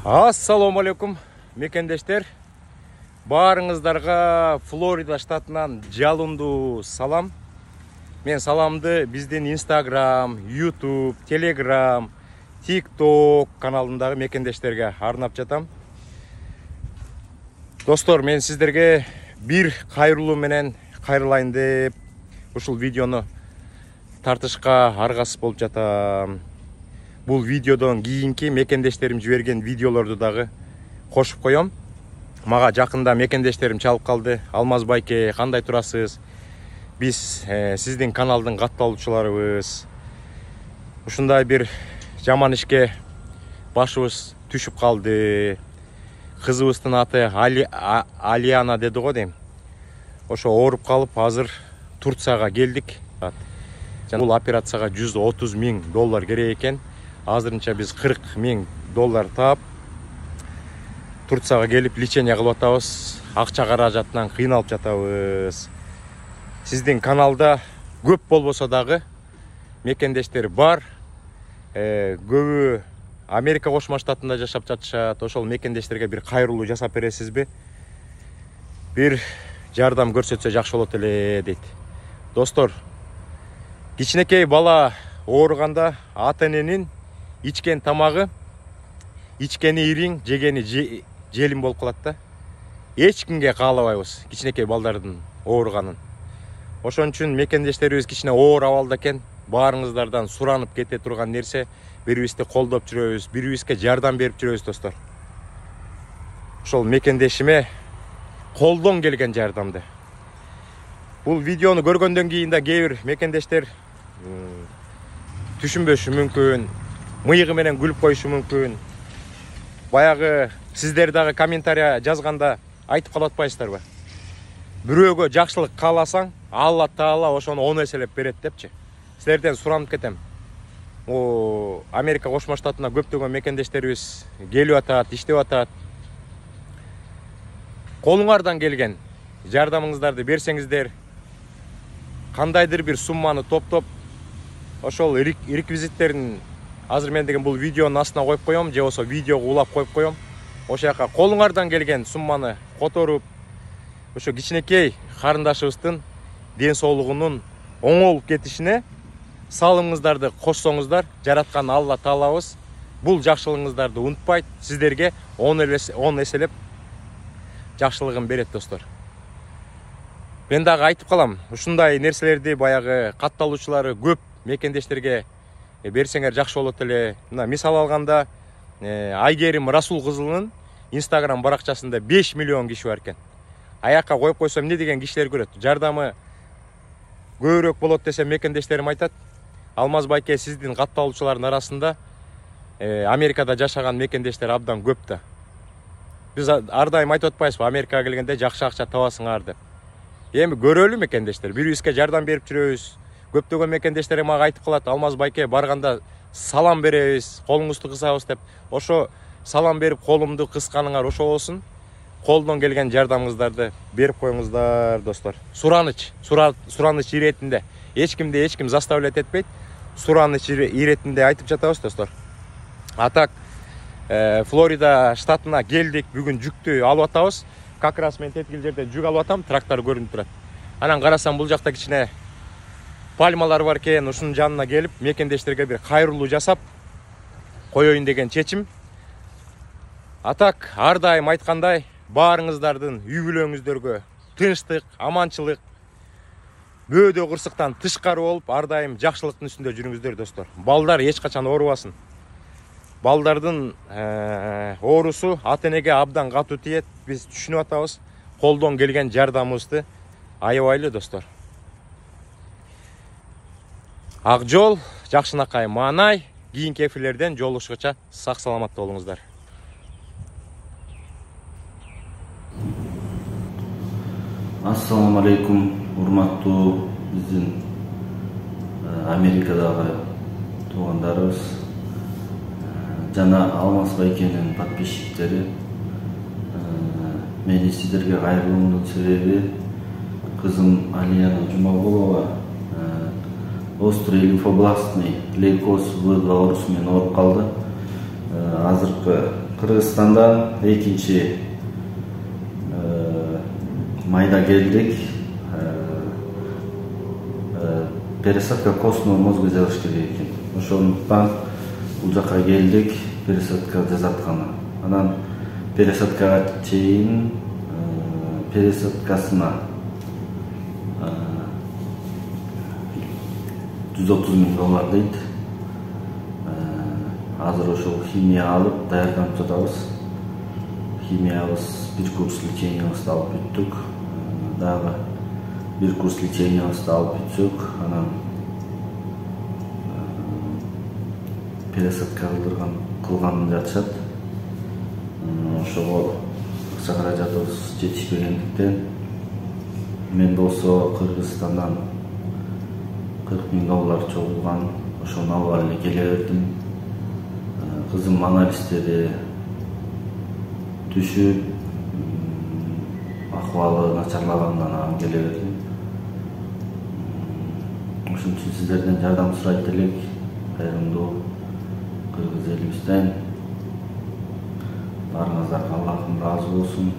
Ассаламу алейкум, мекендештер. Барыңыздарга Флорида штатынан жалынды салам. Мен саламды биздин Instagram, YouTube, Telegram, TikTok каналындагы мекендештерге арнап жатам. Достор, мен сиздерге бир кайрылуу менен кайрылайын деп ушул видеону тартышка аргасыз болуп жатам. Бул видеодон кийинки мекендештерим жиберген видеолорду дагы кошуп коем. Мага жакында мекендештерим чалып калды. Алмаз байке, кандай турасыз? Биз сиздин каналдын катталуучуларыбыз. Ушундай бир жаман ишке башыбыз түшүп калды. Кызыбыздын аты Алиана деди го дейм. Ошо ооруп калып, азыр Турцияга келдик. Бул операцияга $130,000 керек экен. Азырынча биз $40,000 таап Турцияга келип лечение кылып атабыз. Акча каражатынан кыйналып жатабыз. Сиздин каналда көп болбосо дагы мекендештер бар. Көбү Америка Кошмо Штатында жашап жатышат. Ошол мекендештерге бир кайрылуу жасап бересизби? Бир жардам көрсөтсө жакшы болот эле дейт. Достор, кичинекей бала ооруганда ата-эненин ичкен тамагы, ичкени ириң, жегени желим болуп калат да. Эч кимге каалабайбыз кичинекей балдардын ооруганын. Ошон үчүн мекендештерибиз кичине оор абалда экен. Баарыңыздардан суранып кете турган нерсе, бири-бирибизди колдоп жүрөбүз, бири-бирибизге жардам берип жүрөбүз, достор. Ошол мекендешиме колдон келген жардамды. Бул видеону көргөндөн кийин да кээ бир мекендештер түшүнбөшү мүмкүн, мыйыгы менен күлүп коюшу мүмкүн. Баягы сиздер дагы комментария жазганда айтып калып атпайсыздарбы? Бирөөгө жакшылык кааласаң, Алла Таала ошону 10 эселеп берет депчи. Силерден суранып кетем. Америка Кошмо Штатына көптөгөн мекендештерибиз келип атат, иштеп атат. Колуңардан келген жардамыңыздарды берсеңиздер, кандайдыр бир сумманы топтоп, ошол реквизиттерин азыр мен деген бул видеонун астына коюп коем, же болсо видеого улап коюп коем. Ошол жака колуңардан келген сумманы которуп, ошо кичинекей карындашыбыздын ден соолугунун оңолуп кетишине салымыңыздарды кошсоңуздар, жараткан Алла Таалабыз бул жакшылыгыңыздарды унутпайт, сиздерге 10 эселеп жакшылыгын берет, достор. Мен дагы айтып калам, ушундай нерселерди баягы катталуучулары көп мекендештерге берсеңер жакшы болот эле. Мына мисал алганда, Айгерим Расул кызынын Instagram баракчасында 5 миллион киши бар экен. Аякка коюп койсом, эмне деген кишилер көрөт? Жардамы көбүрөөк болот десем, мекендештерим айтат. Алмаз байке, сиздин катталуучулардын арасында Америкада жашаган мекендештер абдан көп да. Биз ар дайым айтып атпайбызбы, Америкага келгенде жакшы акча табасыңар деп. Эми көрөлү мекендештер, бири-бирибизге жардам берип жүрөбүз. Көптөгөн мекендештер мага айтып калат, Алмаз байке, барганда салам беребиз, колуңузду кысабыз деп. Ошо салам берип колумду кысканыңар ошо болсун. Колдон келген жардамыңыздарды берип коюңуздар, достор. Сураныч иретинде. Эч ким заставлять этпейт. Сураныч иретинде айтып жатабыз, достор. Атак Флорида штатына келдик, бүгүн жүктү алып атабыз. Как раз мен теткил жерде жүк алып атам, трактор көрүнүп турат. Анан карасам, бул жакта кичине пальмалар бар экен, ушунун жанына келип, мекендештерге бир кайрылуу жасап коёюн деген чечим. Атак, ар дайым айткандай, баарыңыздардын үй бүлөңүздөргө тынчтык, аманчылык, бөөдө кырсыктан тышкары болуп, ар дайым жакшылыктын үстүндө жүрүңүздөр, достор. Балдар эч качан оорубасын. Балдардын оорусу ата-энеге абдан катуу тиет. Биз түшүнүп атабыз. Колдон келген жардамыбызды аябайлы, достор. Ак жол, жакшынакай маанай. Кийинки эфирлерден жолугушкача сак саламат болуңуздар. Ассаламу алейкум, урматтуу биздин Америкадагы туугандарыбыз жана Алмаз байкенин подписчиктери. Мени сиздерге кайрылуумдун себеби, кызым Алияна Жумагулова острый лимфобластный лейкоз В2 оорусу менен ооруп калды. Азыркы Кыргызстандан 2 майда келдик. Пересадка костного мозга жасаш керек экен. Ошондуктан бул жака келдик, пересадка жасатканы. Анан пересадкага чейин пересадкасына 130 000 доллар дейт. Азыр ошол химия алып даярданып жатабыз. Химиябыз бир курс лечениябызды алып бүттүк. Дагы бир курс лечениябызды алып бүтсөк, анан пересадка кылган жатышат. Ошого акча каражатыбыз жетишпегендиктен мен болсо Кыргызстандан 40 000 доллар чогулган, ошону алып эле келе бердим. Кызым анализдери түшүп, акыбалы начарлагандан анан келе бердим. Ошон үчүн сиздерден жардам сурайт элек, кайрымдуу кыргыз элибизден. Барыңыздарга Аллахым ыраазы болсун.